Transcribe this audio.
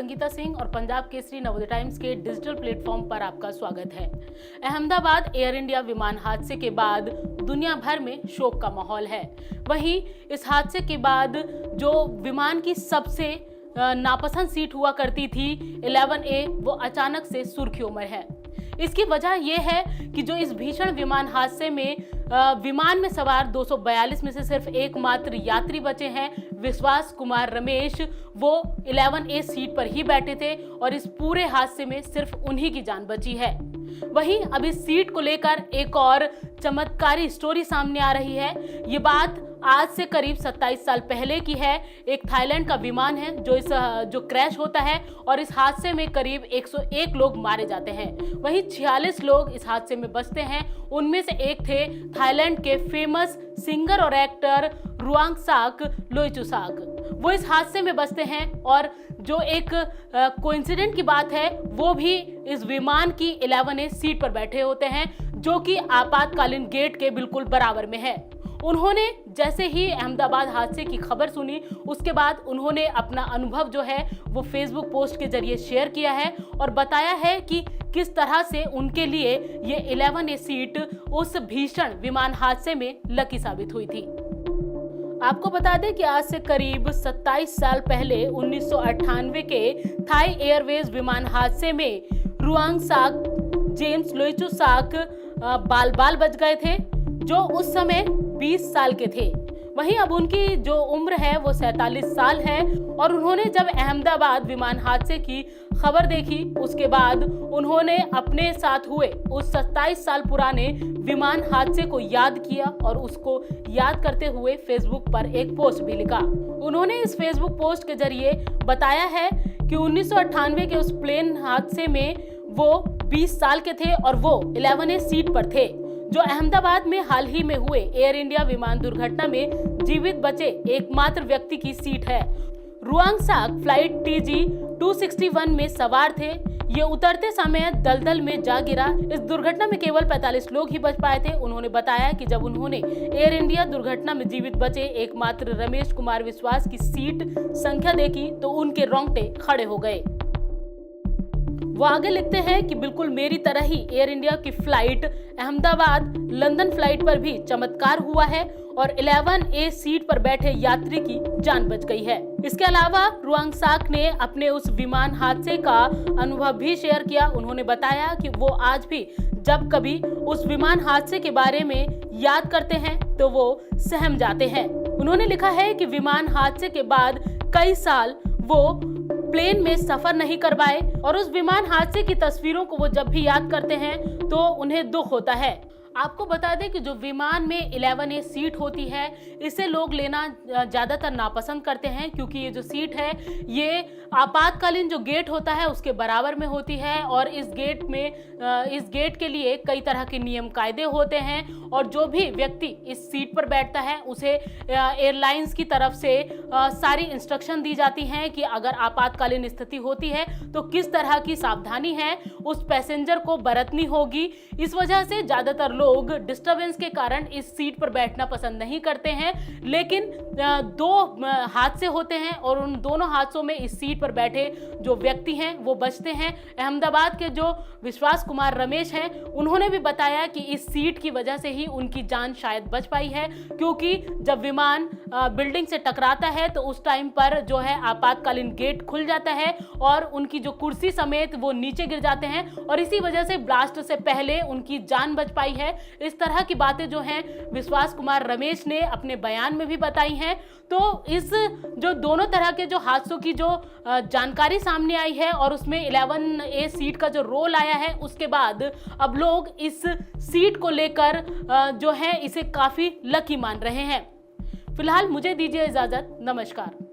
संगीता सिंह और पंजाब केसरी नवोदय टाइम्स के digital platform पर आपका स्वागत है। अहमदाबाद एयर इंडिया विमान हादसे के बाद दुनिया भर में शोक का माहौल है। वहीं इस हादसे के बाद जो विमान की सबसे नापसंद सीट हुआ करती थी 11A, वो अचानक से सुर्खियों में है। इसकी वजह यह है कि जो इस भीषण विमान हादसे में विमान में सवार 242 में से सिर्फ एकमात्र यात्री बचे हैं, विश्वास कुमार रमेश। वो 11A सीट पर ही बैठे थे और इस पूरे हादसे में सिर्फ उन्हीं की जान बची है। वहीं अब इस सीट को लेकर एक और चमत्कारी स्टोरी सामने आ रही है। ये बात आज से करीब 27 साल पहले की है। एक थाईलैंड का विमान है जो क्रैश होता है और इस हादसे में करीब 101 लोग मारे जाते हैं। वहीं 46 लोग इस हादसे में बचते हैं। उनमें से एक थे थाईलैंड के फेमस सिंगर और एक्टर रुआंगसाक लोइचुसाक। वो इस हादसे में बचते हैं और जो एक कोइंसिडेंट की बात है, वो भी इस विमान की 11A सीट पर बैठे होते हैं, जो कि आपातकालीन गेट के बिल्कुल बराबर में है। उन्होंने जैसे ही अहमदाबाद हादसे की खबर सुनी, उसके बाद उन्होंने अपना अनुभव जो है वो फेसबुक पोस्ट के जरिए शेयर किया है और बताया है कि किस तरह से उनके लिए ये 11A सीट उस भीषण विमान हादसे में लकी साबित हुई थी। आपको बता दें कि आज से करीब 27 साल पहले 1998 के थाई एयरवेज विमान हादसे में रुआंगसाक जेम्स लोइचुसाक बाल बच गए थे, जो उस समय 20 साल के थे। वहीं अब उनकी जो उम्र है वो 47 साल है और उन्होंने जब अहमदाबाद विमान हादसे की खबर देखी, उसके बाद उन्होंने अपने साथ हुए उस 27 साल पुराने विमान हादसे को याद किया और उसको याद करते हुए फेसबुक पर एक पोस्ट भी लिखा। उन्होंने इस फेसबुक पोस्ट के जरिए बताया है कि 1998 के उस प्लेन हादसे में वो 20 साल के थे और वो 11A सीट पर थे, जो अहमदाबाद में हाल ही में हुए एयर इंडिया विमान दुर्घटना में जीवित बचे एकमात्र व्यक्ति की सीट है। रुआंगसाक फ्लाइट TG 261 में सवार थे। ये उतरते समय दलदल में जा गिरा। इस दुर्घटना में केवल 45 लोग ही बच पाए थे। उन्होंने बताया कि जब उन्होंने एयर इंडिया दुर्घटना में जीवित बचे एकमात्र रमेश कुमार विश्वास की सीट संख्या देखी तो उनके रोंगटे खड़े हो गए। वो आगे लिखते हैं कि बिल्कुल मेरी तरह ही एयर इंडिया की फ्लाइट अहमदाबाद लंदन फ्लाइट पर भी चमत्कार हुआ है और 11A सीट पर बैठे यात्री की जान बच गई है। इसके अलावा रुआंगसाक ने अपने उस विमान हादसे का अनुभव भी शेयर किया। उन्होंने बताया कि वो आज भी जब कभी उस विमान हादसे के बारे में याद करते हैं तो वो सहम जाते हैं। उन्होंने लिखा है कि विमान हादसे के बाद कई साल वो प्लेन में सफर नहीं कर पाए और उस विमान हादसे की तस्वीरों को वो जब भी याद करते हैं तो उन्हें दुख होता है। आपको बता दें कि जो विमान में 11A सीट होती है, इसे लोग लेना ज़्यादातर नापसंद करते हैं, क्योंकि ये जो सीट है ये आपातकालीन जो गेट होता है उसके बराबर में होती है और इस गेट के लिए कई तरह के नियम कायदे होते हैं और जो भी व्यक्ति इस सीट पर बैठता है उसे एयरलाइंस की तरफ से सारी इंस्ट्रक्शन दी जाती हैं कि अगर आपातकालीन स्थिति होती है तो किस तरह की सावधानी है उस पैसेंजर को बरतनी होगी। इस वजह से ज़्यादातर लोग डिस्टरबेंस के कारण इस सीट पर बैठना पसंद नहीं करते हैं, लेकिन दो हादसे होते हैं और उन दोनों हादसों में इस सीट पर बैठे जो व्यक्ति हैं वो बचते हैं। अहमदाबाद के जो विश्वास कुमार रमेश हैं, उन्होंने भी बताया कि इस सीट की वजह से ही उनकी जान शायद बच पाई है, क्योंकि जब विमान बिल्डिंग से टकराता है तो उस टाइम पर जो है आपातकालीन गेट खुल जाता है और उनकी जो कुर्सी समेत वो नीचे गिर जाते हैं और इसी वजह से ब्लास्ट से पहले उनकी जान बच पाई है। इस तरह की बातें जो हैं विश्वास कुमार रमेश ने अपने बयान में भी बताई हैं। तो इस जो दोनों तरह के जो हादसों की जो जानकारी सामने आई है और उसमें 11A सीट का जो रोल आया है, उसके बाद अब लोग इस सीट को लेकर जो है इसे काफी लकी मान रहे हैं। फिलहाल मुझे दीजिए इजाजत। नमस्कार।